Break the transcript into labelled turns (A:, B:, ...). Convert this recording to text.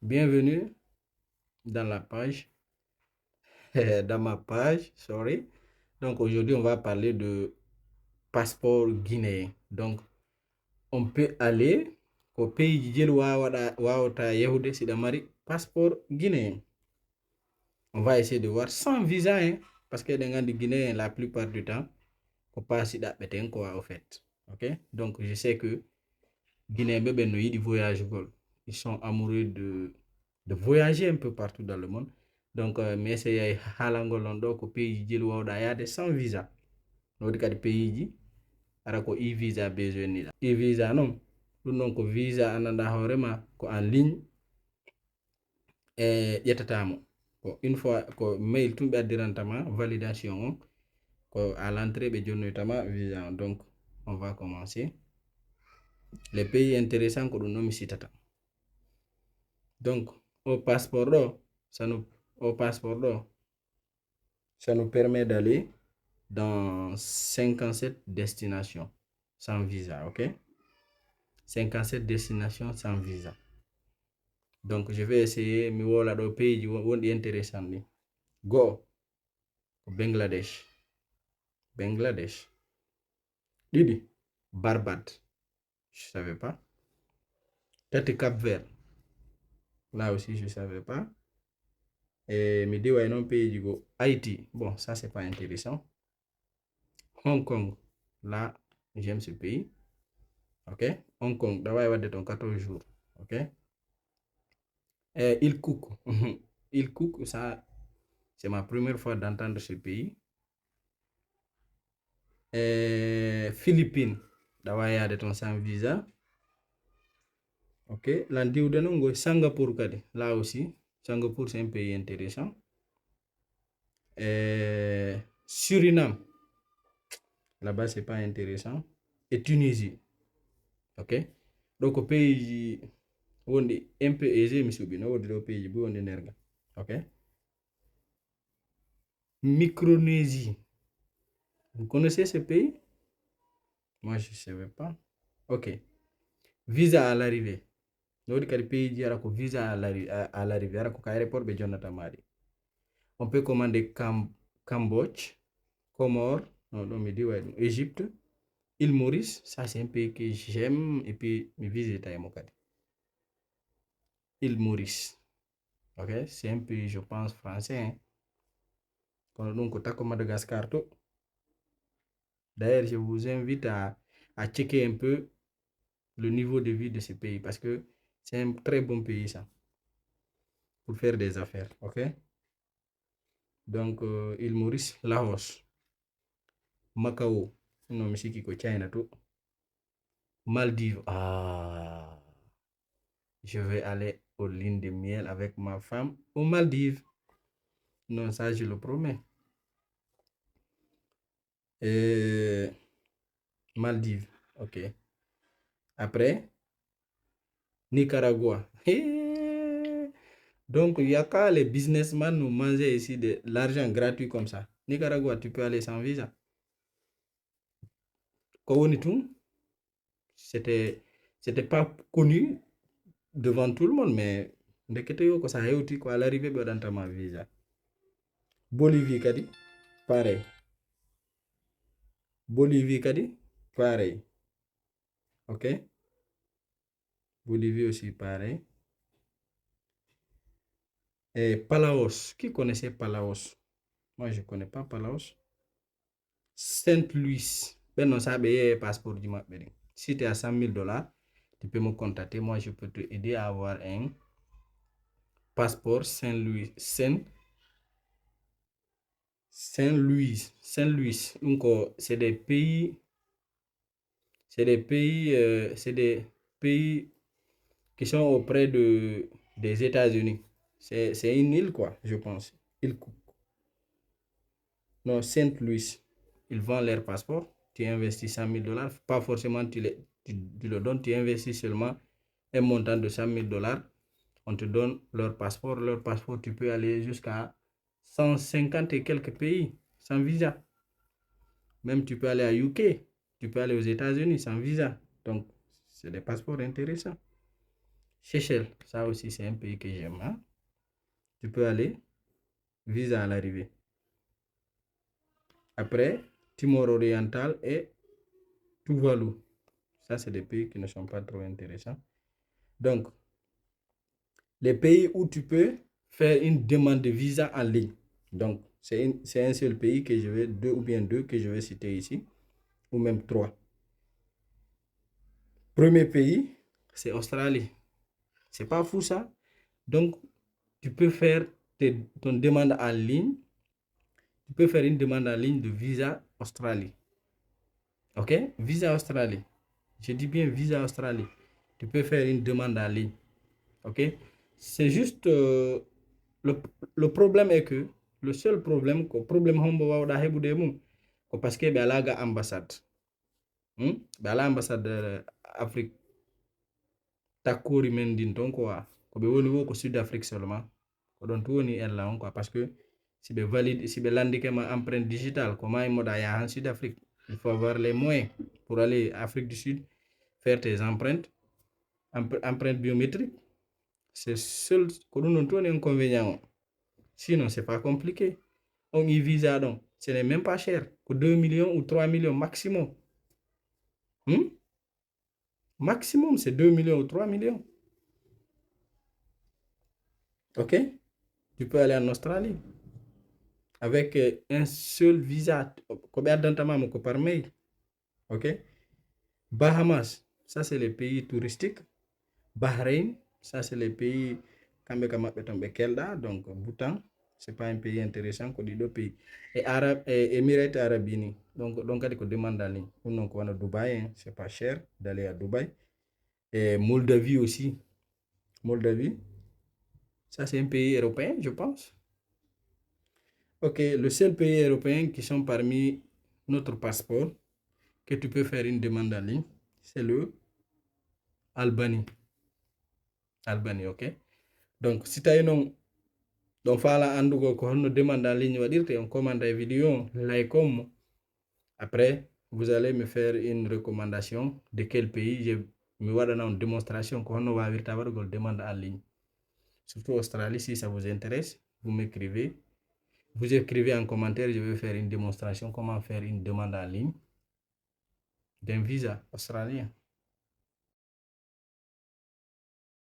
A: Bienvenue dans la page, dans ma page, sorry. Donc aujourd'hui, on va parler de passeport guinéen. Donc on peut aller au pays du wawata yahude si damari passeport guinéen. On va essayer de voir sans visa, hein, parce que dans les Guinéens, la plupart du temps, on passe d'appeler quoi au fait. Ok? Donc je sais que Guinéens bébé du voyage, ils sont amoureux de voyager un peu partout dans le monde. Donc, mais c'est halangolondo ko pays jil wawda yade sans visa. Nodi kadi pays ji ara ko e-visa besoin ni e-visa non dum non ko visa ananda horema ko en ligne ƴettatamo ko une fois ko mail tumbe addirantama validation on ko à l'entrée be jonnoytama visa on. Donc on va commencer les pays intéressants ko dum non mi sitata. Donc au passeport là, au passeport là, ça nous permet d'aller dans 57 destinations sans visa, ok? 57 destinations sans visa. Donc je vais essayer mi wola do pays wondi intéressant ni. Go Bangladesh. Bangladesh. Didi Barbade. Je savais pas. Tati Cap-Vert. Là aussi je savais pas. Et mi diwa non pays du go Haïti. Bon, ça c'est pas intéressant. Hong Kong. Là, j'aime ce pays. Ok? Hong Kong, d'abord, il va être 14 jours. Ok? Il Cook. Il Cook, ça, c'est ma première fois d'entendre ce pays. Philippines, d'abord, il y a des temps sans visa. Ok? L'Andioudenongo, Singapour, là aussi. Singapour, c'est un pays intéressant. Suriname, là-bas, c'est pas intéressant. Et Tunisie. Ok? Donc, au pays on est un peu aisé, monsieur Bino, au pays où on est nerga. Ok? Micronésie. Vous connaissez ce pays? Moi, je ne savais pas. Ok. Visa à l'arrivée. Nous avons des pays qui ont visa à l'arrivée. À l'aéroport de Jonathan Mari. On peut commander Cambodge, Comores, non, me dit ouais, Égypte, île Maurice. Ça, c'est un pays que j'aime et puis me visite à Mokadi. Île Maurice. Ok. C'est un pays, je pense, français. Hein. Donc, on a comme Madagascar. Tout. D'ailleurs, je vous invite à checker un peu le niveau de vie de ce pays parce que c'est un très bon pays, ça, pour faire des affaires. Ok? Donc, île Maurice, Laos, Macao, non, mais c'est qui China, tout. Maldives, ah, je vais aller aux lignes de miel avec ma femme aux Maldives. Non, ça, je le promets. Maldives, ok. Après, Nicaragua. Donc, il n'y a qu'à les businessmen nous manger ici de l'argent gratuit comme ça. Nicaragua, tu peux aller sans visa. Kowonitum, c'était pas connu devant tout le monde, mais ndekete yo ko ça hewti ko à l'arrivée be ma visa. Bolivie kadi, pareil. Bolivie kadi, pareil. Ok? Bolivie aussi pareil. Et Palaos, qui connaissait Palaos? Moi, je ne connais pas Palaos. Saint-Louis. Ben non, ça c'est passeport du map. Si tu es à 100 000 $, tu peux me contacter. Moi, je peux te aider à avoir un passeport Saint-Louis. Saint-Louis. Donc, c'est des pays. C'est des pays. C'est des pays qui sont auprès des États-Unis. C'est une île, quoi, je pense. Île Cook. Non, Saint-Louis. Ils vendent leur passeport. Tu investis 100 000 $. Pas forcément tu le donnes. Tu investis seulement un montant de 100 000 $. On te donne leur passeport. Leur passeport, tu peux aller jusqu'à 150 et quelques pays sans visa. Même tu peux aller à UK. Tu peux aller aux États-Unis sans visa. Donc, c'est des passeports intéressants. Seychelles, ça aussi c'est un pays que j'aime. Hein? Tu peux aller, visa à l'arrivée. Après, Timor oriental et Tuvalu. Ça, c'est des pays qui ne sont pas trop intéressants. Donc, les pays où tu peux faire une demande de visa en ligne. Donc, c'est un seul pays que je vais, deux que je vais citer ici, ou même 3. Premier pays, c'est Australie. C'est pas fou ça? Donc, tu peux faire ton demande en ligne. Tu peux faire une demande en ligne de visa Australie. Ok? Visa Australie. Je dis bien visa Australie. Tu peux faire une demande en ligne. Ok? C'est juste le problème est que le seul problème hombo wawɗa heɓude mum ko parce que ɓe alaga ambassade ɓe ala ambassade Afrique takkori men ndin ton quoi ko ɓe woni wo ko Sud Afrique seulement ko ɗon to woni ella on quoi parce que si ɓe valide si ɓe landike ma empreinte digitale ko ma immoɗa yaha en Sud Afrique il faut avoir les moyens pour aller Afrique du Sud faire tes empreintes biométriques. C'est seul ko ɗum ɗon to woni inconvénient o. Sinon c'est pas compliqué. On y visa donc ce n'est même pas cher que 2 millions ou 3 millions maximum. Maximum c'est 2 millions ou 3 millions. Ok? Tu peux aller en Australie avec un seul visa par mail. Ok? Bahamas, ça c'est les pays touristiques. Bahreïn, ça c'est les pays donc Bhoutan, c'est pas un pays intéressant que les deux pays. Et Émirats Arabes Unis, donc on demande en ligne. Donc on a Dubaï, hein, c'est pas cher d'aller à Dubaï. Et Moldavie aussi. Moldavie, ça c'est un pays européen, je pense. Ok, le seul pays européen qui sont parmi notre passeport que tu peux faire une demande en ligne, c'est le Albanie. Albanie, ok. Donc si tu as une donc fala andugo ko honno demande en ligne wadirte on commande vidéo like comme après vous allez me faire une recommandation de quel pays je me wadana une démonstration ko honno wawirta wadugol demande en ligne, surtout Australie. Si ça vous intéresse, vous écrivez en commentaire, je vais faire une démonstration comment faire une demande en ligne d'un visa australien.